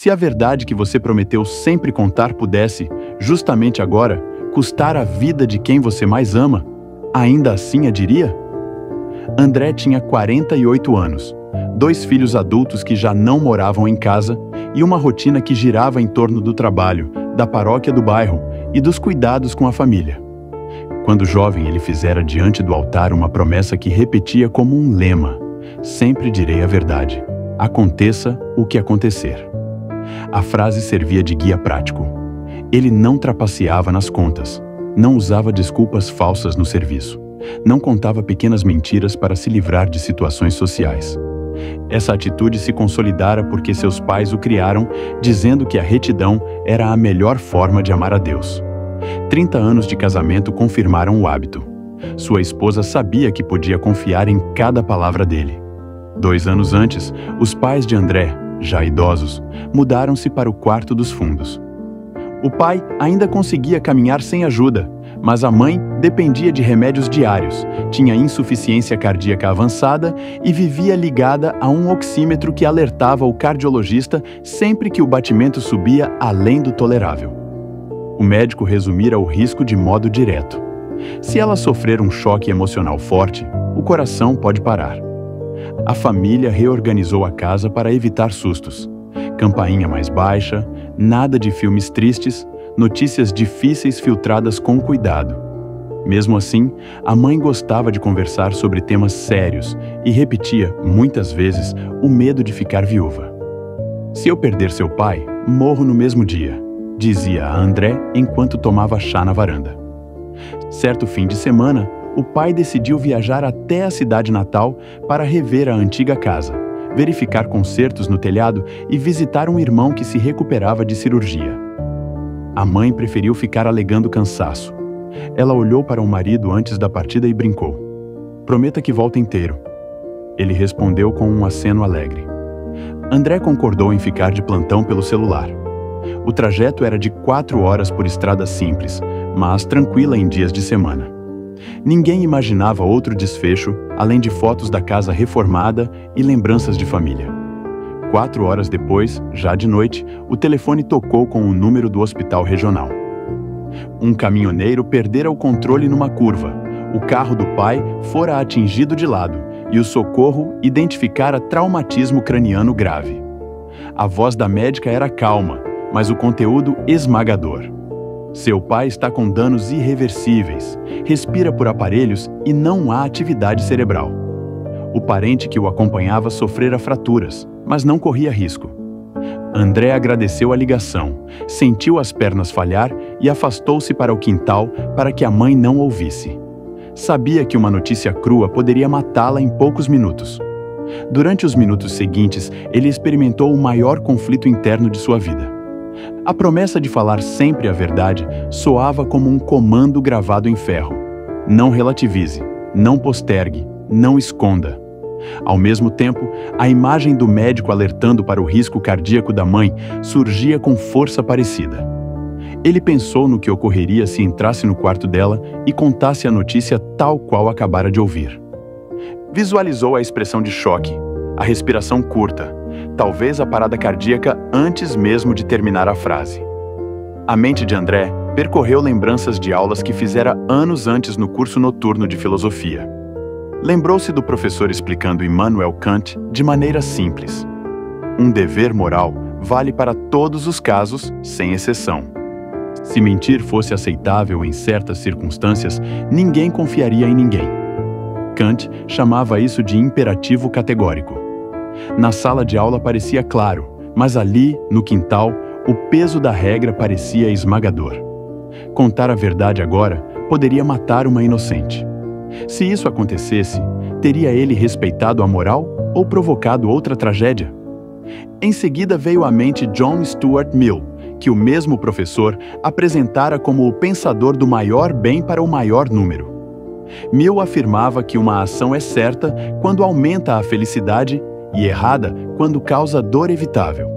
Se a verdade que você prometeu sempre contar pudesse, justamente agora, custar a vida de quem você mais ama, ainda assim a diria? André tinha 48 anos, 2 filhos adultos que já não moravam em casa e uma rotina que girava em torno do trabalho, da paróquia do bairro e dos cuidados com a família. Quando jovem, ele fizera diante do altar uma promessa que repetia como um lema: sempre direi a verdade, aconteça o que acontecer. A frase servia de guia prático. Ele não trapaceava nas contas, não usava desculpas falsas no serviço, não contava pequenas mentiras para se livrar de situações sociais. Essa atitude se consolidara porque seus pais o criaram, dizendo que a retidão era a melhor forma de amar a Deus. 30 anos de casamento confirmaram o hábito. Sua esposa sabia que podia confiar em cada palavra dele. 2 anos antes, os pais de André, já idosos, mudaram-se para o quarto dos fundos. O pai ainda conseguia caminhar sem ajuda, mas a mãe dependia de remédios diários, tinha insuficiência cardíaca avançada e vivia ligada a um oxímetro que alertava o cardiologista sempre que o batimento subia além do tolerável. O médico resumira o risco de modo direto. Se ela sofrer um choque emocional forte, o coração pode parar. A família reorganizou a casa para evitar sustos. Campainha mais baixa, nada de filmes tristes, notícias difíceis filtradas com cuidado. Mesmo assim, a mãe gostava de conversar sobre temas sérios e repetia, muitas vezes, o medo de ficar viúva. Se eu perder seu pai, morro no mesmo dia, dizia a André enquanto tomava chá na varanda. Certo fim de semana, o pai decidiu viajar até a cidade natal para rever a antiga casa, verificar consertos no telhado e visitar um irmão que se recuperava de cirurgia. A mãe preferiu ficar alegando cansaço. Ela olhou para o marido antes da partida e brincou: "Prometa que volta inteiro." Ele respondeu com um aceno alegre. André concordou em ficar de plantão pelo celular. O trajeto era de 4 horas por estrada simples, mas tranquila em dias de semana. Ninguém imaginava outro desfecho, além de fotos da casa reformada e lembranças de família. 4 horas depois, já de noite, o telefone tocou com o número do hospital regional. Um caminhoneiro perdera o controle numa curva. O carro do pai fora atingido de lado e o socorro identificara traumatismo craniano grave. A voz da médica era calma, mas o conteúdo esmagador. Seu pai está com danos irreversíveis, respira por aparelhos e não há atividade cerebral. O parente que o acompanhava sofrera fraturas, mas não corria risco. André agradeceu a ligação, sentiu as pernas falhar e afastou-se para o quintal para que a mãe não ouvisse. Sabia que uma notícia crua poderia matá-la em poucos minutos. Durante os minutos seguintes, ele experimentou o maior conflito interno de sua vida. A promessa de falar sempre a verdade soava como um comando gravado em ferro. Não relativize, não postergue, não esconda. Ao mesmo tempo, a imagem do médico alertando para o risco cardíaco da mãe surgia com força parecida. Ele pensou no que ocorreria se entrasse no quarto dela e contasse a notícia tal qual acabara de ouvir. Visualizou a expressão de choque, a respiração curta, talvez a parada cardíaca antes mesmo de terminar a frase. A mente de André percorreu lembranças de aulas que fizera anos antes no curso noturno de filosofia. Lembrou-se do professor explicando Immanuel Kant de maneira simples. Um dever moral vale para todos os casos, sem exceção. Se mentir fosse aceitável em certas circunstâncias, ninguém confiaria em ninguém. Kant chamava isso de imperativo categórico. Na sala de aula parecia claro, mas ali, no quintal, o peso da regra parecia esmagador. Contar a verdade agora poderia matar uma inocente. Se isso acontecesse, teria ele respeitado a moral ou provocado outra tragédia? Em seguida veio à mente John Stuart Mill, que o mesmo professor apresentara como o pensador do maior bem para o maior número. Mill afirmava que uma ação é certa quando aumenta a felicidade e errada quando causa dor evitável.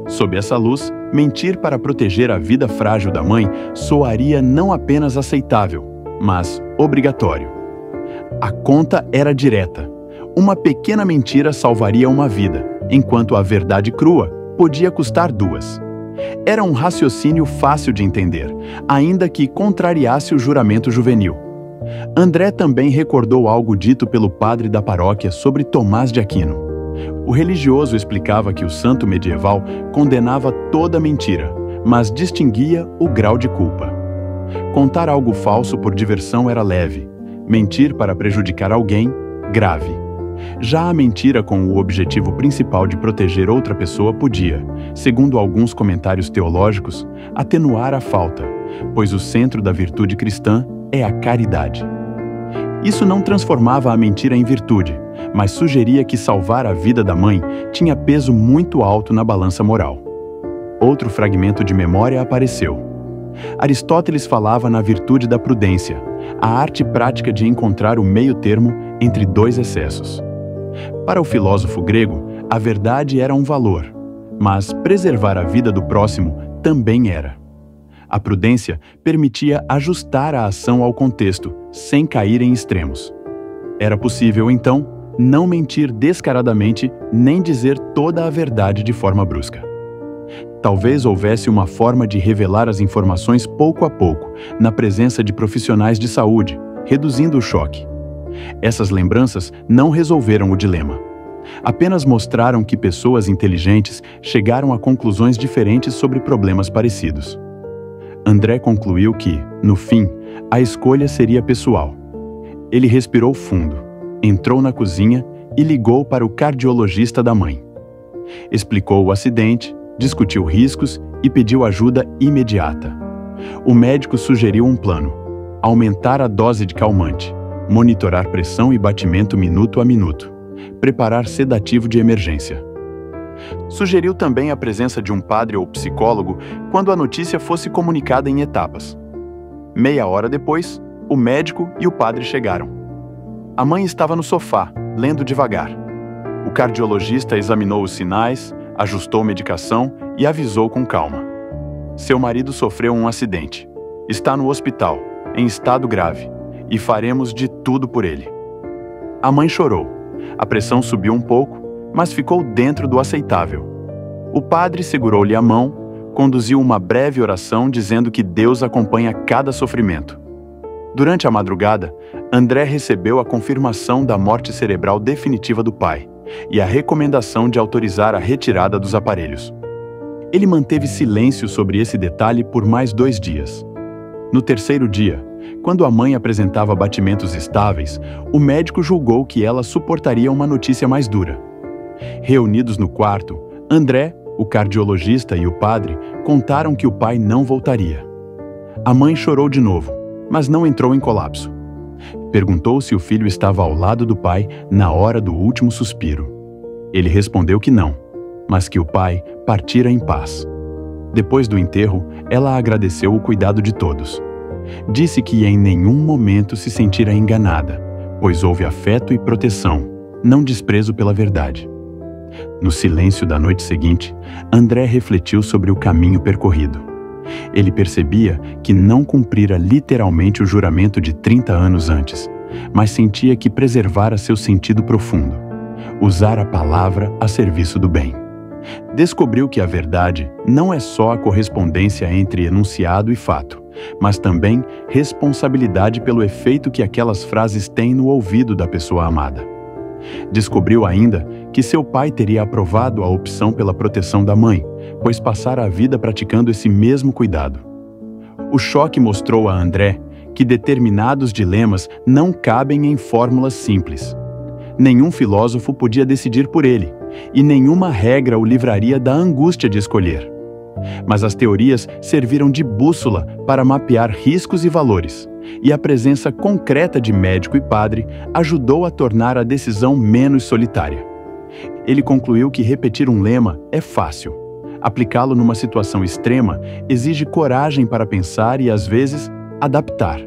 Sob essa luz, mentir para proteger a vida frágil da mãe soaria não apenas aceitável, mas obrigatório. A conta era direta. Uma pequena mentira salvaria uma vida, enquanto a verdade crua podia custar 2. Era um raciocínio fácil de entender, ainda que contrariasse o juramento juvenil. André também recordou algo dito pelo padre da paróquia sobre Tomás de Aquino. O religioso explicava que o santo medieval condenava toda mentira, mas distinguia o grau de culpa. Contar algo falso por diversão era leve, mentir para prejudicar alguém, grave. Já a mentira com o objetivo principal de proteger outra pessoa podia, segundo alguns comentários teológicos, atenuar a falta, pois o centro da virtude cristã é a caridade. Isso não transformava a mentira em virtude, mas sugeria que salvar a vida da mãe tinha peso muito alto na balança moral. Outro fragmento de memória apareceu. Aristóteles falava na virtude da prudência, a arte prática de encontrar o meio-termo entre 2 excessos. Para o filósofo grego, a verdade era um valor, mas preservar a vida do próximo também era. A prudência permitia ajustar a ação ao contexto, sem cair em extremos. Era possível, então, não mentir descaradamente nem dizer toda a verdade de forma brusca. Talvez houvesse uma forma de revelar as informações pouco a pouco, na presença de profissionais de saúde, reduzindo o choque. Essas lembranças não resolveram o dilema. Apenas mostraram que pessoas inteligentes chegaram a conclusões diferentes sobre problemas parecidos. André concluiu que, no fim, a escolha seria pessoal. Ele respirou fundo, entrou na cozinha e ligou para o cardiologista da mãe. Explicou o acidente, discutiu riscos e pediu ajuda imediata. O médico sugeriu um plano: aumentar a dose de calmante, monitorar pressão e batimento minuto a minuto, preparar sedativo de emergência. Sugeriu também a presença de um padre ou psicólogo quando a notícia fosse comunicada em etapas. Meia hora depois, o médico e o padre chegaram. A mãe estava no sofá, lendo devagar. O cardiologista examinou os sinais, ajustou medicação e avisou com calma. Seu marido sofreu um acidente. Está no hospital, em estado grave, e faremos de tudo por ele. A mãe chorou. A pressão subiu um pouco, mas ficou dentro do aceitável. O padre segurou-lhe a mão, conduziu uma breve oração dizendo que Deus acompanha cada sofrimento. Durante a madrugada, André recebeu a confirmação da morte cerebral definitiva do pai e a recomendação de autorizar a retirada dos aparelhos. Ele manteve silêncio sobre esse detalhe por mais 2 dias. No 3º dia, quando a mãe apresentava batimentos estáveis, o médico julgou que ela suportaria uma notícia mais dura. Reunidos no quarto, André, o cardiologista e o padre contaram que o pai não voltaria. A mãe chorou de novo, mas não entrou em colapso. Perguntou se o filho estava ao lado do pai na hora do último suspiro. Ele respondeu que não, mas que o pai partira em paz. Depois do enterro, ela agradeceu o cuidado de todos. Disse que em nenhum momento se sentira enganada, pois houve afeto e proteção, não desprezo pela verdade. No silêncio da noite seguinte, André refletiu sobre o caminho percorrido. Ele percebia que não cumprira literalmente o juramento de 30 anos antes, mas sentia que preservara seu sentido profundo, usar a palavra a serviço do bem. Descobriu que a verdade não é só a correspondência entre enunciado e fato, mas também responsabilidade pelo efeito que aquelas frases têm no ouvido da pessoa amada. Descobriu ainda que seu pai teria aprovado a opção pela proteção da mãe, pois passara a vida praticando esse mesmo cuidado. O choque mostrou a André que determinados dilemas não cabem em fórmulas simples. Nenhum filósofo podia decidir por ele, e nenhuma regra o livraria da angústia de escolher. Mas as teorias serviram de bússola para mapear riscos e valores, e a presença concreta de médico e padre ajudou a tornar a decisão menos solitária. Ele concluiu que repetir um lema é fácil. Aplicá-lo numa situação extrema exige coragem para pensar e, às vezes, adaptar.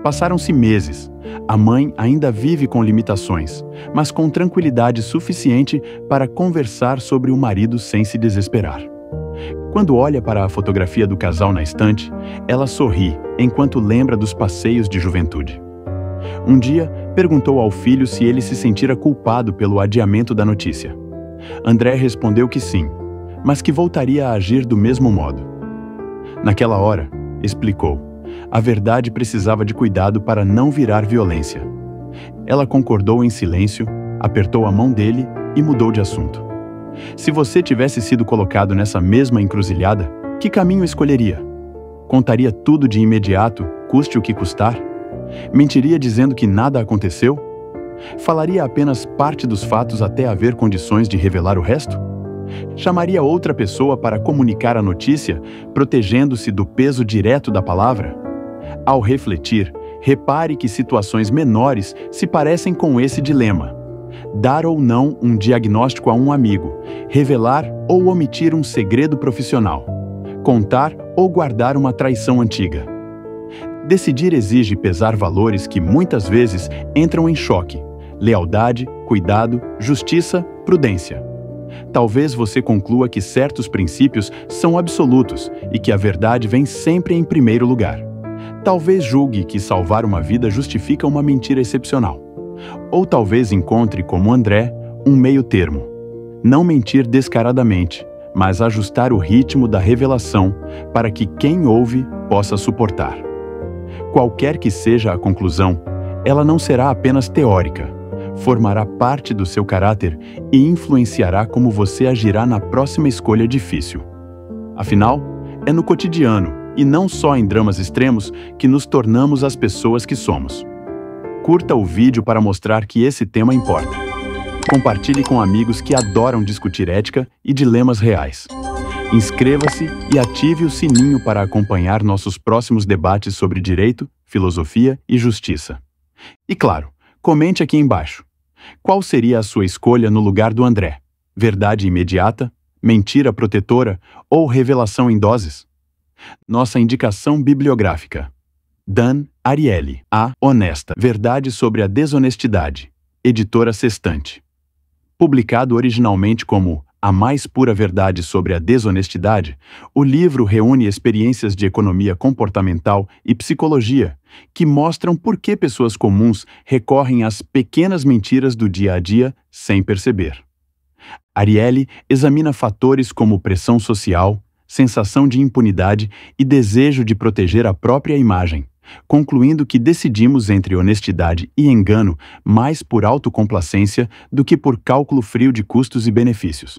Passaram-se meses. A mãe ainda vive com limitações, mas com tranquilidade suficiente para conversar sobre o marido sem se desesperar. Quando olha para a fotografia do casal na estante, ela sorri enquanto lembra dos passeios de juventude. Um dia, perguntou ao filho se ele se sentira culpado pelo adiamento da notícia. André respondeu que sim, mas que voltaria a agir do mesmo modo. Naquela hora, explicou, a verdade precisava de cuidado para não virar violência. Ela concordou em silêncio, apertou a mão dele e mudou de assunto. Se você tivesse sido colocado nessa mesma encruzilhada, que caminho escolheria? Contaria tudo de imediato, custe o que custar? Mentiria dizendo que nada aconteceu? Falaria apenas parte dos fatos até haver condições de revelar o resto? Chamaria outra pessoa para comunicar a notícia, protegendo-se do peso direto da palavra? Ao refletir, repare que situações menores se parecem com esse dilema. Dar ou não um diagnóstico a um amigo, revelar ou omitir um segredo profissional, contar ou guardar uma traição antiga. Decidir exige pesar valores que muitas vezes entram em choque: lealdade, cuidado, justiça, prudência. Talvez você conclua que certos princípios são absolutos e que a verdade vem sempre em primeiro lugar. Talvez julgue que salvar uma vida justifica uma mentira excepcional. Ou talvez encontre, como André, um meio termo. Não mentir descaradamente, mas ajustar o ritmo da revelação para que quem ouve possa suportar. Qualquer que seja a conclusão, ela não será apenas teórica. Formará parte do seu caráter e influenciará como você agirá na próxima escolha difícil. Afinal, é no cotidiano, e não só em dramas extremos, que nos tornamos as pessoas que somos. Curta o vídeo para mostrar que esse tema importa. Compartilhe com amigos que adoram discutir ética e dilemas reais. Inscreva-se e ative o sininho para acompanhar nossos próximos debates sobre direito, filosofia e justiça. E claro, comente aqui embaixo. Qual seria a sua escolha no lugar do André? Verdade imediata? Mentira protetora? Ou revelação em doses? Nossa indicação bibliográfica. Dan Ariely, A Honesta Verdade sobre a Desonestidade, Editora Sextante. Publicado originalmente como A Mais Pura Verdade sobre a Desonestidade, o livro reúne experiências de economia comportamental e psicologia que mostram por que pessoas comuns recorrem às pequenas mentiras do dia a dia sem perceber. Ariely examina fatores como pressão social, sensação de impunidade e desejo de proteger a própria imagem, concluindo que decidimos entre honestidade e engano mais por autocomplacência do que por cálculo frio de custos e benefícios.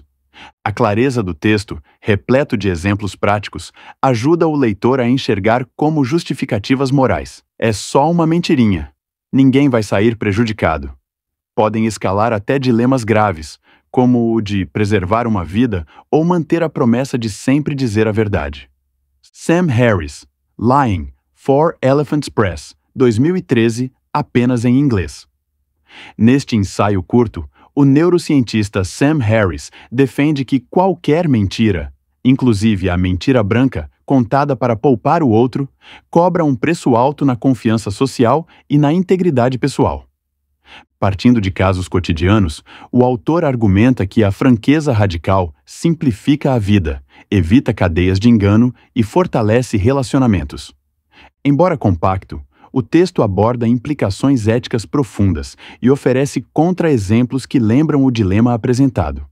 A clareza do texto, repleto de exemplos práticos, ajuda o leitor a enxergar como justificativas morais. É só uma mentirinha. Ninguém vai sair prejudicado. Podem escalar até dilemas graves, como o de preservar uma vida ou manter a promessa de sempre dizer a verdade. Sam Harris, Lying, 4 Elephants Press, 2013, apenas em inglês. Neste ensaio curto, o neurocientista Sam Harris defende que qualquer mentira, inclusive a mentira branca, contada para poupar o outro, cobra um preço alto na confiança social e na integridade pessoal. Partindo de casos cotidianos, o autor argumenta que a franqueza radical simplifica a vida, evita cadeias de engano e fortalece relacionamentos. Embora compacto, o texto aborda implicações éticas profundas e oferece contra-exemplos que lembram o dilema apresentado.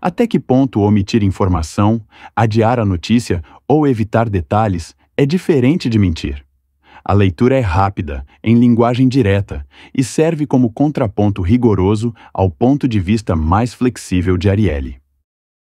Até que ponto omitir informação, adiar a notícia ou evitar detalhes é diferente de mentir? A leitura é rápida, em linguagem direta, e serve como contraponto rigoroso ao ponto de vista mais flexível de Ariely.